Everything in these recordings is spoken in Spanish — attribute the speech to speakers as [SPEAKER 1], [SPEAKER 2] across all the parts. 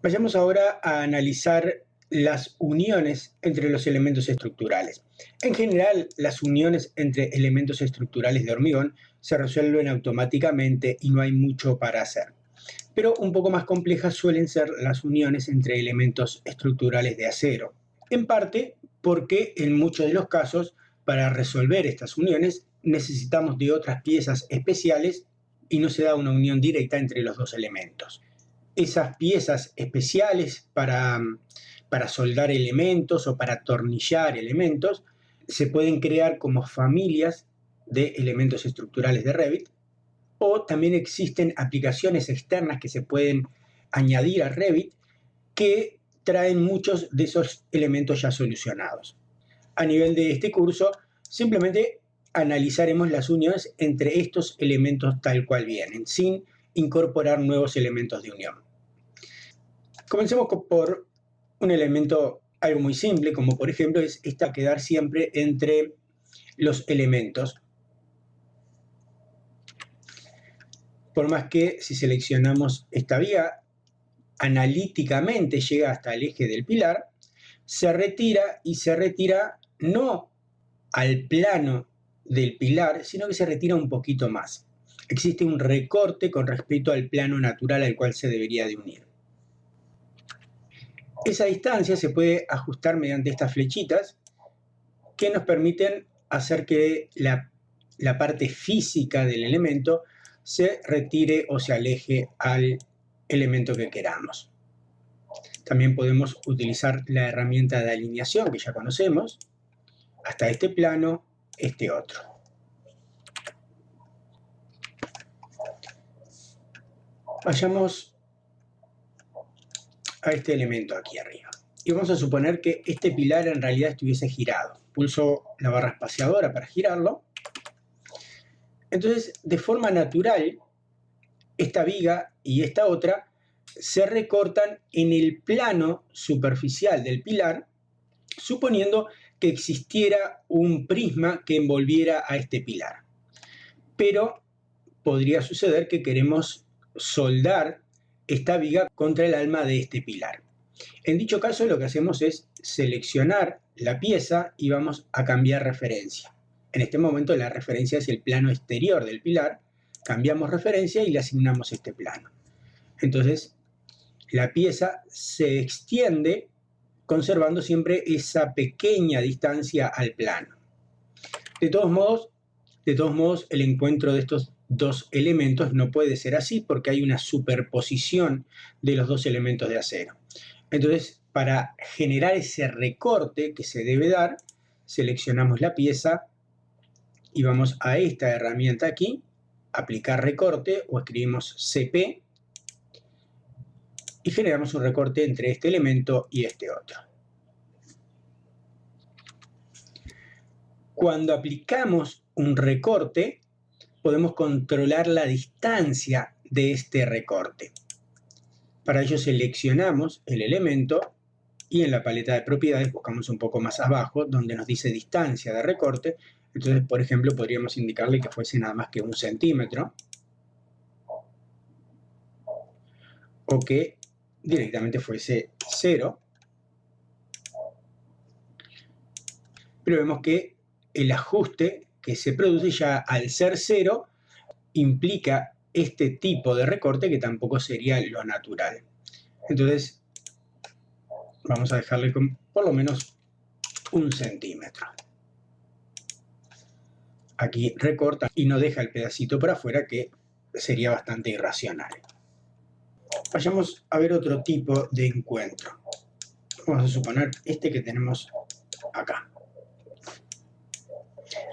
[SPEAKER 1] Vayamos ahora a analizar las uniones entre los elementos estructurales. En general, las uniones entre elementos estructurales de hormigón se resuelven automáticamente y no hay mucho para hacer. Pero un poco más complejas suelen ser las uniones entre elementos estructurales de acero. En parte porque en muchos de los casos, para resolver estas uniones, necesitamos de otras piezas especiales y no se da una unión directa entre los dos elementos. Esas piezas especiales para soldar elementos o para atornillar elementos se pueden crear como familias de elementos estructurales de Revit, o también existen aplicaciones externas que se pueden añadir a Revit que traen muchos de esos elementos ya solucionados. A nivel de este curso, simplemente analizaremos las uniones entre estos elementos tal cual vienen, sin incorporar nuevos elementos de unión. Comencemos por un elemento algo muy simple, como por ejemplo es esta quedar siempre entre los elementos. Por más que si seleccionamos esta vía, analíticamente llega hasta el eje del pilar, se retira y se retira no al plano del pilar, sino que se retira un poquito más. Existe un recorte con respecto al plano natural al cual se debería de unir. Esa distancia se puede ajustar mediante estas flechitas que nos permiten hacer que la parte física del elemento se retire o se aleje al elemento que queramos. También podemos utilizar la herramienta de alineación que ya conocemos, hasta este plano, este otro. Vayamos a este elemento aquí arriba. Y vamos a suponer que este pilar en realidad estuviese girado. Pulso la barra espaciadora para girarlo. Entonces, de forma natural, esta viga y esta otra se recortan en el plano superficial del pilar, suponiendo que existiera un prisma que envolviera a este pilar. Pero podría suceder que queremos soldar esta viga contra el alma de este pilar. En dicho caso, lo que hacemos es seleccionar la pieza y vamos a cambiar referencia. En este momento la referencia es el plano exterior del pilar, cambiamos referencia y le asignamos este plano. Entonces, la pieza se extiende conservando siempre esa pequeña distancia al plano. De todos modos, el encuentro de estos dos elementos no puede ser así porque hay una superposición de los dos elementos de acero. Entonces, para generar ese recorte que se debe dar, seleccionamos la pieza y vamos a esta herramienta aquí, aplicar recorte, o escribimos CP y generamos un recorte entre este elemento y este otro. Cuando aplicamos un recorte, podemos controlar la distancia de este recorte. Para ello seleccionamos el elemento y en la paleta de propiedades buscamos un poco más abajo donde nos dice distancia de recorte. Entonces, por ejemplo, podríamos indicarle que fuese nada más que 1 centímetro o que directamente fuese 0. Pero vemos que el ajuste que se produce ya al ser 0 implica este tipo de recorte que tampoco sería lo natural. Entonces, vamos a dejarle con por lo menos 1 centímetro. Aquí recorta y no deja el pedacito por afuera, que sería bastante irracional. Vayamos a ver otro tipo de encuentro. Vamos a suponer este que tenemos acá.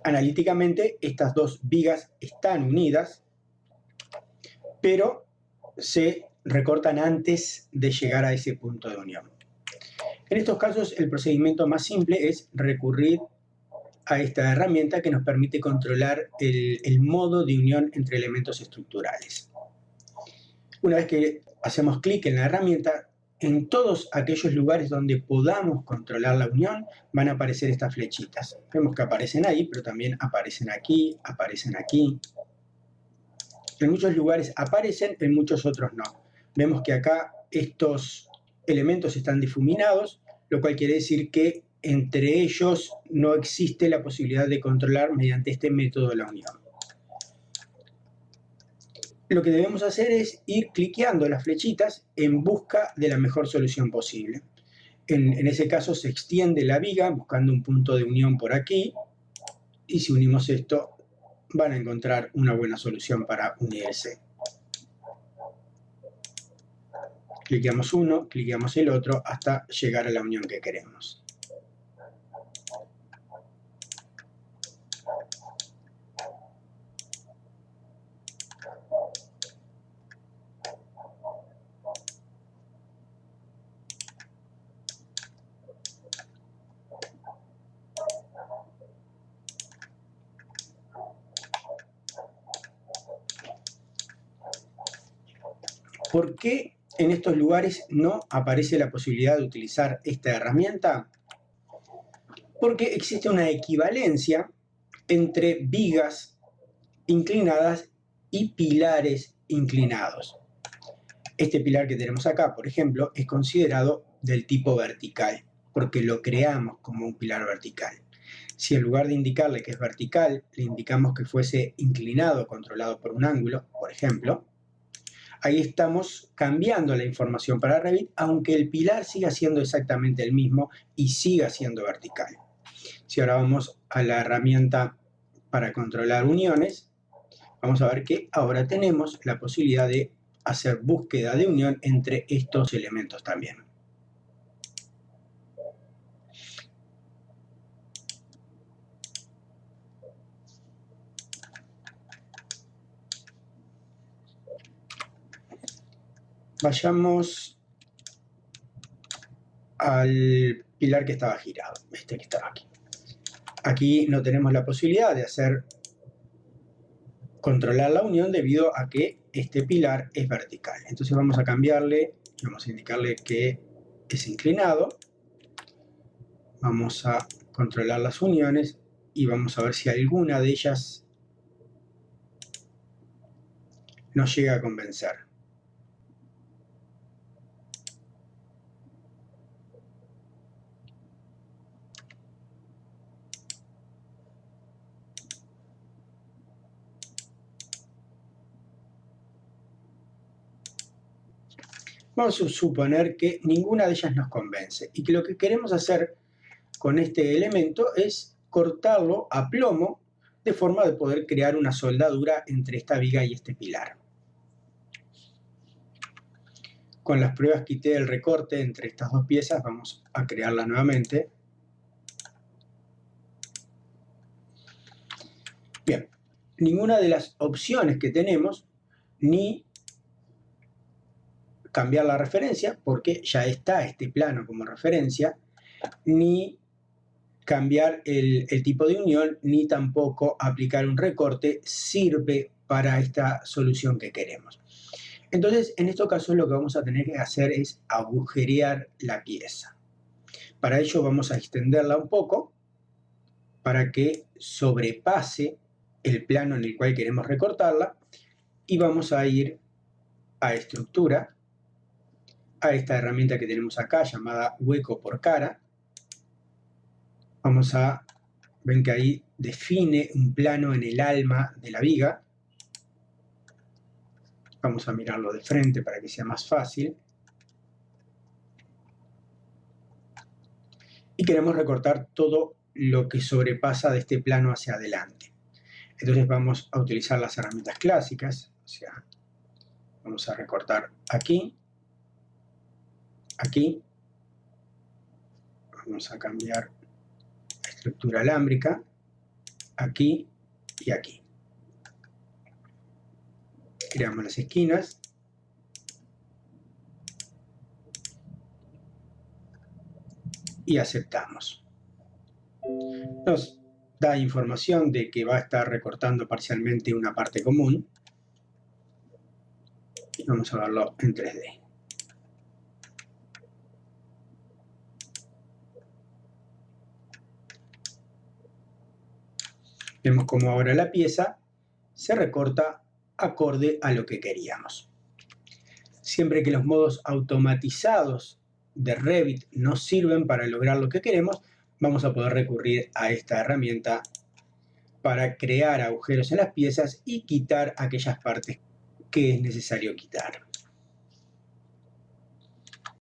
[SPEAKER 1] Analíticamente, estas dos vigas están unidas, pero se recortan antes de llegar a ese punto de unión. En estos casos, el procedimiento más simple es recurrir a esta herramienta que nos permite controlar el modo de unión entre elementos estructurales. Una vez que hacemos clic en la herramienta, en todos aquellos lugares donde podamos controlar la unión van a aparecer estas flechitas. Vemos que aparecen ahí, pero también aparecen aquí, aparecen aquí. En muchos lugares aparecen, en muchos otros no. Vemos que acá estos elementos están difuminados, lo cual quiere decir que entre ellos no existe la posibilidad de controlar mediante este método la unión. Lo que debemos hacer es ir cliqueando las flechitas en busca de la mejor solución posible. En ese caso se extiende la viga buscando un punto de unión por aquí, y si unimos esto van a encontrar una buena solución para unirse. Cliqueamos uno, cliqueamos el otro hasta llegar a la unión que queremos. ¿Por qué en estos lugares no aparece la posibilidad de utilizar esta herramienta? Porque existe una equivalencia entre vigas inclinadas y pilares inclinados. Este pilar que tenemos acá, por ejemplo, es considerado del tipo vertical, porque lo creamos como un pilar vertical. Si en lugar de indicarle que es vertical, le indicamos que fuese inclinado, controlado por un ángulo, por ejemplo, ahí estamos cambiando la información para Revit, aunque el pilar siga siendo exactamente el mismo y siga siendo vertical. Si ahora vamos a la herramienta para controlar uniones, vamos a ver que ahora tenemos la posibilidad de hacer búsqueda de unión entre estos elementos también. Vayamos al pilar que estaba girado, este que estaba aquí. Aquí no tenemos la posibilidad de controlar la unión debido a que este pilar es vertical. Entonces vamos a cambiarle, vamos a indicarle que es inclinado. Vamos a controlar las uniones y vamos a ver si alguna de ellas nos llega a convencer. Vamos a suponer que ninguna de ellas nos convence y que lo que queremos hacer con este elemento es cortarlo a plomo de forma de poder crear una soldadura entre esta viga y este pilar. Con las pruebas quité el recorte entre estas dos piezas, vamos a crearla nuevamente. Bien, ninguna de las opciones que tenemos, ni cambiar la referencia, porque ya está este plano como referencia, ni cambiar el tipo de unión, ni tampoco aplicar un recorte, sirve para esta solución que queremos. Entonces, en estos casos lo que vamos a tener que hacer es agujerear la pieza. Para ello vamos a extenderla un poco para que sobrepase el plano en el cual queremos recortarla y vamos a ir a estructura, a esta herramienta que tenemos acá llamada hueco por cara. Vamos a ver que ahí define un plano en el alma de la viga. Vamos a mirarlo de frente para que sea más fácil. Y queremos recortar todo lo que sobrepasa de este plano hacia adelante. Entonces vamos a utilizar las herramientas clásicas. O sea, vamos a recortar aquí, aquí. Vamos a cambiar la estructura alámbrica, aquí y aquí. Creamos las esquinas. Y aceptamos. Nos da información de que va a estar recortando parcialmente una parte común. Y vamos a verlo en 3D. Vemos cómo ahora la pieza se recorta acorde a lo que queríamos. Siempre que los modos automatizados de Revit no sirven para lograr lo que queremos, vamos a poder recurrir a esta herramienta para crear agujeros en las piezas y quitar aquellas partes que es necesario quitar.